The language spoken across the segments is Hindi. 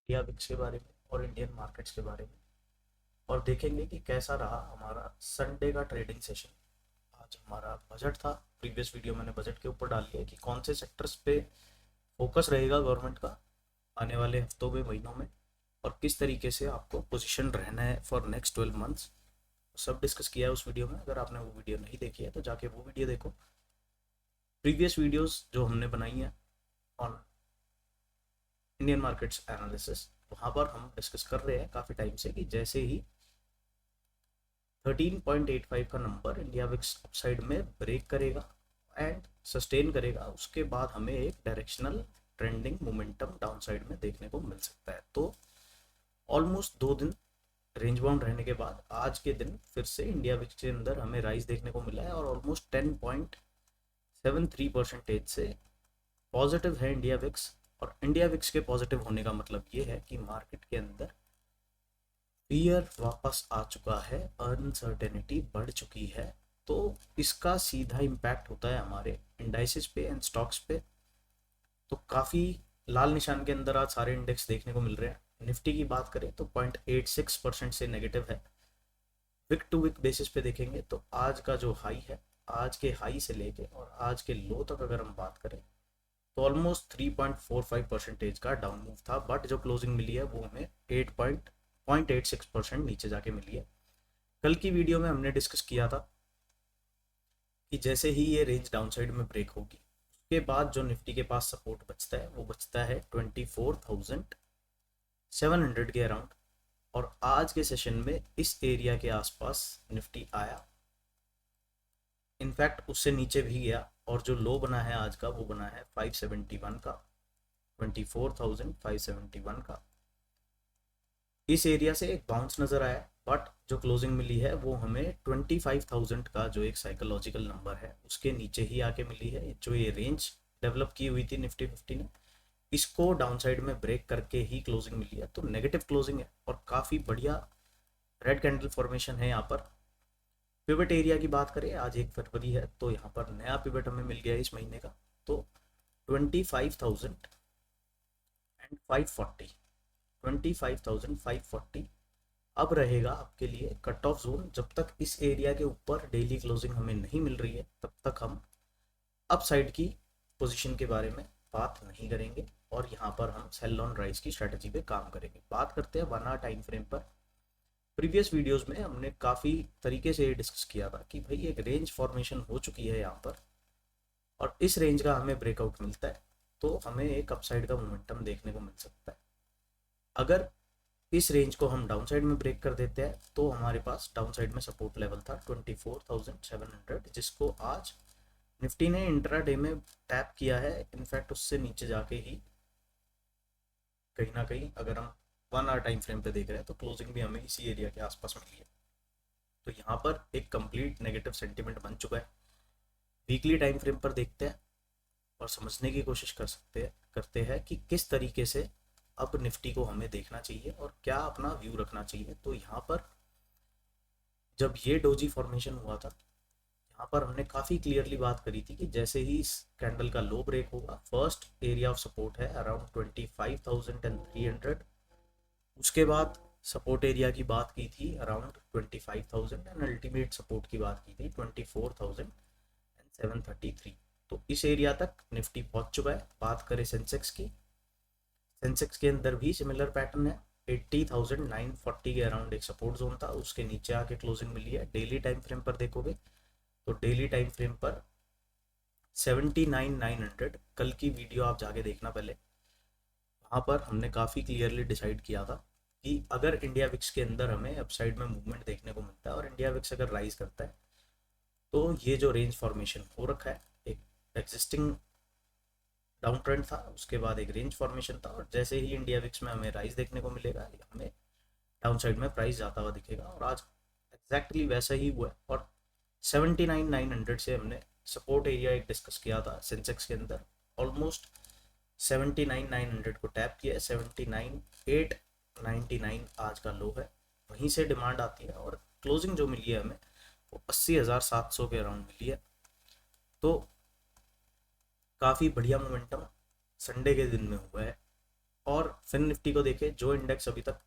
इंडिया विक्स के बारे में और इंडियन मार्केट्स के बारे में, और देखेंगे कि कैसा रहा हमारा संडे का ट्रेडिंग सेशन। आज हमारा बजट था। प्रीवियस वीडियो मैंने बजट के ऊपर डाल लिया कि कौन से सेक्टर्स पे फोकस रहेगा गवर्नमेंट का आने वाले हफ्तों में, महीनों में, और किस तरीके से आपको पोजीशन रहना है फॉर नेक्स्ट 12 मंथ्स। सब डिस्कस किया है उस वीडियो में। अगर आपने वो वीडियो नहीं देखी है तो जाके वो वीडियो देखो। प्रीवियस वीडियोस जो हमने बनाई हैं ऑन इंडियन मार्केट्स एनालिसिस, वहाँ पर हम डिस्कस कर रहे हैं काफ़ी टाइम से कि जैसे ही 13.85 का नंबर इंडिया विक्स अपसाइड में ब्रेक करेगा एंड सस्टेन करेगा, उसके बाद हमें एक directional trending momentum down side में देखने को मिल सकता है। तो ऑलमोस्ट 2 दिन रेंज बाउंड रहने के बाद आज के दिन फिर से इंडिया विक्स के अंदर हमें राइज देखने को मिला है और ऑलमोस्ट 10.73% से पॉजिटिव है इंडिया विक्स। और इंडिया विक्स के पॉजिटिव होने का मतलब ये है कि मार्केट के अंदर फियर वापस आ चुका है, अनसर्टेनिटी बढ़ चुकी है। तो इसका सीधा इम्पैक्ट होता है हमारे इंडाइसिस पे एंड स्टॉक्स पे। तो काफ़ी लाल निशान के अंदर आज सारे इंडेक्स देखने को मिल रहे हैं। निफ्टी की बात करें तो 0.86% से नेगेटिव है। वीक टू वीक बेसिस पे देखेंगे तो आज का जो हाई है, आज के हाई से लेके और आज के लो तक अगर हम बात करें तो ऑलमोस्ट 3.45% का डाउन मूव था, बट जो क्लोजिंग मिली है वो हमें 8.86% नीचे जाके मिली है। कल की वीडियो में हमने डिस्कस किया था कि जैसे ही ये रेंज डाउन साइड में ब्रेक होगी, उसके बाद जो निफ्टी के पास सपोर्ट बचता है वो बचता है 24,700 के अराउंड। और आज के सेशन में इस एरिया के आसपास निफ्टी आया, इनफैक्ट उससे नीचे भी गया, और जो लो बना है आज का वो बना है 571 का, 24,571 का। इस एरिया से एक बाउंस नज़र आया, बट जो क्लोजिंग मिली है वो हमें 25,000 का जो एक साइकोलॉजिकल नंबर है उसके नीचे ही आके मिली है। जो ये रेंज डेवलप की हुई थी निफ्टी 50 ने, इसको डाउन साइड में ब्रेक करके ही क्लोजिंग मिली है। तो नेगेटिव क्लोजिंग है और काफ़ी बढ़िया रेड कैंडल फॉर्मेशन है यहाँ पर। पिवट एरिया की बात करें, आज 1 फरवरी है तो यहाँ पर नया पिवट हमें मिल गया है इस महीने का। तो 25,540, 25,540 अब रहेगा आपके लिए कट ऑफ जोन। जब तक इस एरिया के ऊपर डेली क्लोजिंग हमें नहीं मिल रही है तब तक हम अप साइड की पोजीशन के बारे में बात नहीं करेंगे, और यहाँ पर हम सेल ऑन राइज की स्ट्रेटजी पे काम करेंगे। बात करते हैं 1 आवर टाइम फ्रेम पर। प्रीवियस वीडियोस में हमने काफ़ी तरीके से ये डिस्कस किया था कि भाई एक रेंज फॉर्मेशन हो चुकी है यहाँ पर, और इस रेंज का हमें ब्रेकआउट मिलता है तो हमें एक अपसाइड का मोमेंटम देखने को मिल सकता है। अगर इस रेंज को हम डाउन साइड में ब्रेक कर देते हैं तो हमारे पास डाउन साइड में सपोर्ट लेवल था 24,700, जिसको आज निफ्टी ने इंट्राडे में टैप किया है। इनफैक्ट उससे नीचे जाके ही कहीं ना कहीं अगर हम 1 आवर टाइम फ्रेम पे देख रहे हैं तो क्लोजिंग भी हमें इसी एरिया के आसपास मिली है। तो यहाँ पर एक कंप्लीट नेगेटिव सेंटिमेंट बन चुका है। वीकली टाइम फ्रेम पर देखते हैं और समझने की कोशिश करते हैं कि किस तरीके से अब निफ्टी को हमें देखना चाहिए और क्या अपना व्यू रखना चाहिए। तो यहाँ पर जब ये डोजी फॉर्मेशन हुआ था, यहाँ पर हमने काफ़ी क्लियरली बात करी थी कि जैसे ही इस कैंडल का लो ब्रेक होगा, फर्स्ट एरिया ऑफ सपोर्ट है अराउंड 25,300। उसके बाद सपोर्ट एरिया की बात की थी अराउंड 25,000 एंड अल्टीमेट सपोर्ट की बात की थी 24,733। तो इस एरिया तक निफ्टी पहुंच चुका है। बात करें सेंसेक्स की, सेंसेक्स के अंदर भी सिमिलर पैटर्न है। 80,940 के अराउंड एक सपोर्ट जोन था, उसके नीचे आके क्लोजिंग मिली है। डेली टाइम फ्रेम पर देखोगे तो डेली टाइम फ्रेम पर 79,900, कल की वीडियो आप जाके देखना पहले, वहाँ पर हमने काफ़ी क्लियरली डिसाइड किया था कि अगर इंडिया विक्स के अंदर हमें अपसाइड में मूवमेंट देखने को मिलता है और इंडिया विक्स अगर राइज करता है तो ये जो रेंज फॉर्मेशन हो रखा है, एक एग्जिस्टिंग डाउन ट्रेंड था, उसके बाद एक रेंज फॉर्मेशन था, और जैसे ही इंडिया विक्स में हमें राइज देखने को मिलेगा हमें डाउन साइड में प्राइस जाता हुआ दिखेगा। और आज एग्जैक्टली वैसा ही हुआ है। और 79,900 से हमने सपोर्ट एरिया एक डिस्कस किया था सेंसेक्स के अंदर, ऑलमोस्ट 79,900 को टैप किया है। 79,899 आज का लो है, वहीं से डिमांड आती है। और क्लोजिंग जो मिली है हमें वो 80,700 के अराउंड मिली है। तो काफ़ी बढ़िया मोमेंटम संडे के दिन में हुआ है। और फिन निफ्टी को देखे, जो इंडेक्स अभी तक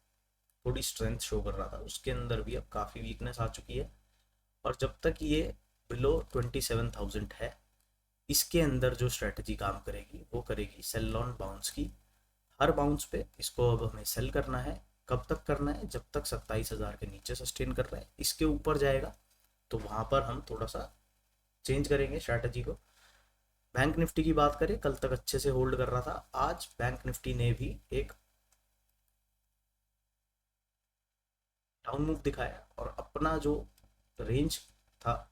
थोड़ी स्ट्रेंथ शो कर रहा था उसके अंदर भी अब काफ़ी वीकनेस आ चुकी है। और जब तक ये बिलो 27,000 है, इसके अंदर जो स्ट्रेटजी काम करेगी वो करेगी सेल ऑन बाउंस की। हर बाउंस पे इसको अब हमें सेल करना है। कब तक करना है? जब तक 27,000 के नीचे सस्टेन कर रहा है। इसके ऊपर जाएगा तो वहां पर हम थोड़ा सा चेंज करेंगे स्ट्रैटेजी को। बैंक निफ्टी की बात करें, कल तक अच्छे से होल्ड कर रहा था। आज बैंक निफ्टी ने भी एक डाउन मूव दिखाया और अपना जो रेंज था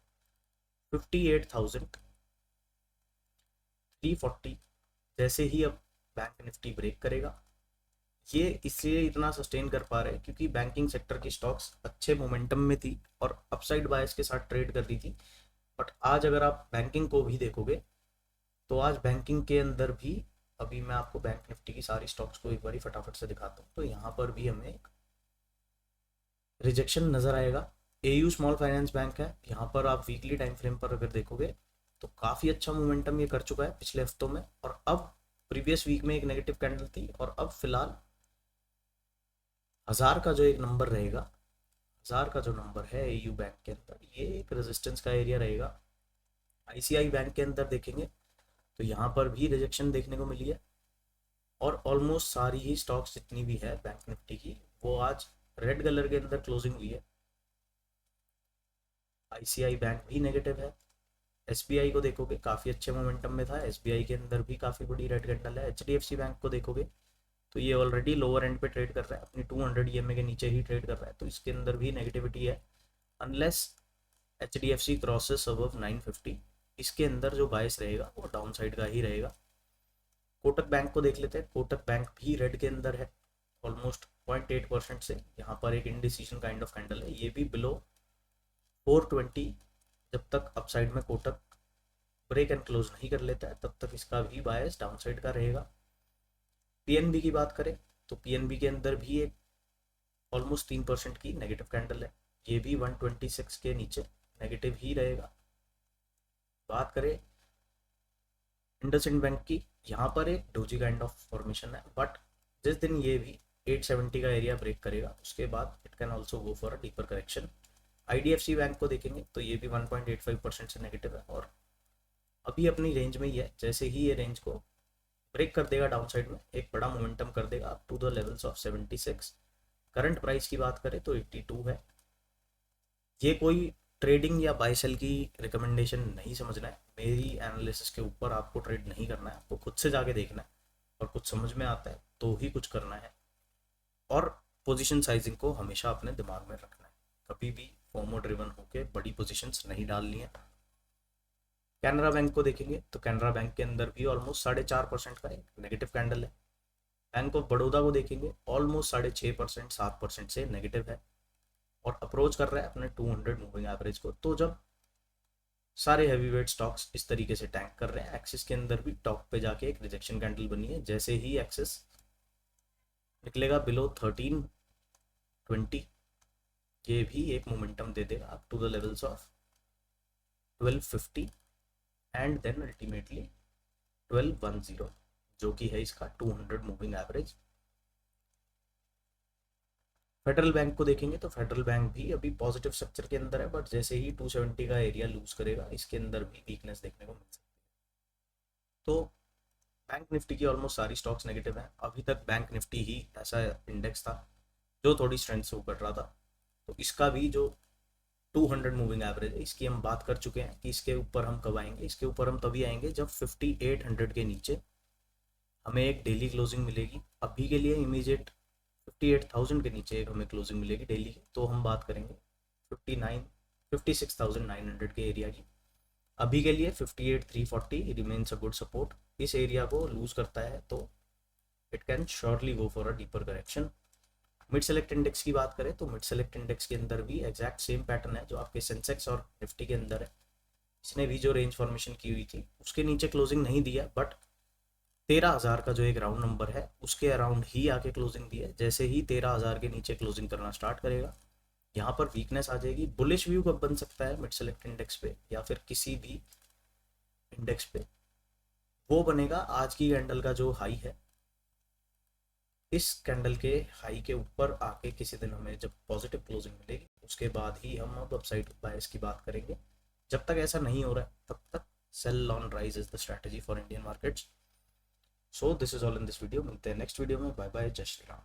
58,340, जैसे ही अब बैंक निफ्टी ब्रेक करेगा, ये इसलिए इतना सस्टेन कर पा रहे हैं क्योंकि बैंकिंग सेक्टर की स्टॉक्स अच्छे मोमेंटम में थी और अपसाइड बायस के साथ ट्रेड कर रही थी। बट आज अगर आप बैंकिंग को भी देखोगे तो आज बैंकिंग के अंदर भी, अभी मैं आपको बैंक निफ्टी की सारी स्टॉक्स को एक बार फटाफट से दिखाता हूँ, तो यहाँ पर भी हमें एक रिजेक्शन नजर आएगा। एयू स्मॉल फाइनेंस बैंक है, यहाँ पर आप वीकली टाइम फ्रेम पर अगर देखोगे तो काफ़ी अच्छा मोमेंटम ये कर चुका है पिछले हफ्तों में। और अब प्रीवियस वीक में एक नेगेटिव कैंडल थी और अब फिलहाल 1000 का जो एक नंबर रहेगा, 1000 का जो नंबर है एयू बैंक के अंदर, ये एक रेजिस्टेंस का एरिया रहेगा। आईसीआई बैंक के अंदर देखेंगे तो यहाँ पर भी रिजेक्शन देखने को मिली है। और ऑलमोस्ट सारी ही स्टॉक्स जितनी भी है बैंक निफ्टी की, वो आज रेड कलर के अंदर क्लोजिंग हुई है। आईसीआई बैंक भी नेगेटिव है। एसबीआई को देखोगे काफ़ी अच्छे मोमेंटम में था, एसबीआई के अंदर भी काफ़ी बड़ी रेड कैंडल है। एचडीएफसी बैंक को देखोगे तो ये ऑलरेडी लोअर एंड पे ट्रेड कर रहा है, अपनी 200 ईएमए के नीचे ही ट्रेड कर रहा है, तो इसके अंदर भी नेगेटिविटी है। अनलेस एचडीएफसी क्रॉसेस अबव 950, इसके अंदर जो बायस रहेगा वो डाउन साइड का ही रहेगा। कोटक बैंक को देख लेते हैं, कोटक बैंक भी रेड के अंदर है ऑलमोस्ट 0.8% से। यहाँ पर एक इंडिसीजन काइंड ऑफ कैंडल है, ये भी बिलो 420। जब तक अपसाइड में कोटक ब्रेक एंड क्लोज नहीं कर लेता है तब तक इसका भी बायस डाउन साइड का रहेगा। पीएनबी की बात करें तो पीएनबी के अंदर भी एक ऑलमोस्ट 3% की नेगेटिव कैंडल है, ये भी 126 के नीचे नेगेटिव ही रहेगा। बात करें इंडसइंड बैंक की, यहाँ पर एक डोजी काइंड ऑफ फॉर्मेशन है, बट जिस दिन ये भी 870 का एरिया ब्रेक करेगा उसके बाद it can also go for a deeper correction. IDFC bank को देखेंगे तो ये भी 1.85% से नेगेटिव है और अभी अपनी रेंज में ही है। जैसे ही ये रेंज को ब्रेक कर देगा डाउन साइड में, एक बड़ा मोमेंटम कर देगा up to the levels of 76। Current price की बात करें तो 82 है। ये कोई ट्रेडिंग या बाय सेल की रिकमेंडेशन नहीं समझना है, मेरी एनालिसिस के ऊपर आपको ट्रेड नहीं करना है, आपको खुद से जाके देखना है और कुछ समझ में आता है तो ही कुछ करना है। और पोजीशन साइजिंग को हमेशा अपने दिमाग में रखना है, कभी भी फोमो ड्रिवन होके बड़ी पोजीशंस नहीं डालनी है। कैनरा बैंक को देखेंगे तो कैनरा बैंक के अंदर भी ऑलमोस्ट 4.5% का एक नेगेटिव कैंडल है। बैंक ऑफ बड़ौदा को देखेंगे ऑलमोस्ट 6.5%, 7% से नेगेटिव है और अप्रोच कर रहा है अपने 200 मूविंग एवरेज को। तो जब सारे हैवी वेट स्टॉक्स इस तरीके से टैंक कर रहे हैं, एक्सिस के अंदर भी टॉप पे जाके एक रिजेक्शन कैंडल बनी है। जैसे ही एक्सिस निकलेगा बिलो 1320, ये भी एक मोमेंटम दे देगा up to the levels of 1250 and then ultimately 1210, जो कि है इसका 200 मूविंग एवरेज। फेडरल बैंक को देखेंगे तो फेडरल बैंक भी अभी पॉजिटिव स्ट्रक्चर के अंदर है, बट जैसे ही 270 का एरिया लूज करेगा इसके अंदर भी वीकनेस देखने को मिल सकती है। तो बैंक निफ्टी की ऑलमोस्ट सारी स्टॉक्स नेगेटिव हैं। अभी तक बैंक निफ्टी ही ऐसा इंडेक्स था जो थोड़ी स्ट्रेंथ से ऊपर रहा था। तो इसका भी जो 200 मूविंग एवरेज है, इसकी हम बात कर चुके हैं कि इसके ऊपर हम कब आएंगे। इसके ऊपर हम तभी आएंगे जब 5800 के नीचे हमें एक डेली क्लोजिंग मिलेगी। अभी के लिए इमीडिएट 58,000 के नीचे एक हमें क्लोजिंग मिलेगी डेली की, तो हम बात करेंगे 56,900 के एरिया की। अभी के लिए 58,340 रिमेन्स अ गुड सपोर्ट। इस एरिया को लूज करता है तो it can surely go for a deeper correction. Mid select index की बात करें तो मिड सेलेक्ट इंडेक्स के अंदर भी एग्जैक्ट सेम पैटर्न है जो आपके सेंसेक्स और निफ्टी के अंदर है। इसने भी जो रेंज फॉर्मेशन की हुई थी उसके नीचे क्लोजिंग नहीं दिया, बट 13,000 का जो एक राउंड नंबर है उसके अराउंड ही आके क्लोजिंग दी है। जैसे ही 13,000 के नीचे क्लोजिंग करना स्टार्ट करेगा, यहाँ पर वीकनेस आ जाएगी। बुलिश व्यू कब बन सकता है मिड सेलेक्ट इंडेक्स पे या फिर किसी भी इंडेक्स पे, वो बनेगा आज की कैंडल का जो हाई है इस कैंडल के हाई के ऊपर आके किसी दिन हमें जब पॉजिटिव क्लोजिंग मिलेगी उसके बाद ही हम अब अपसाइड बायर्स की बात करेंगे। जब तक ऐसा नहीं हो रहा है तब तक sell on rise is the strategy for Indian markets. So this is all in this video. मिलते हैं नेक्स्ट वीडियो में। बाय बाय, जय श्री राम।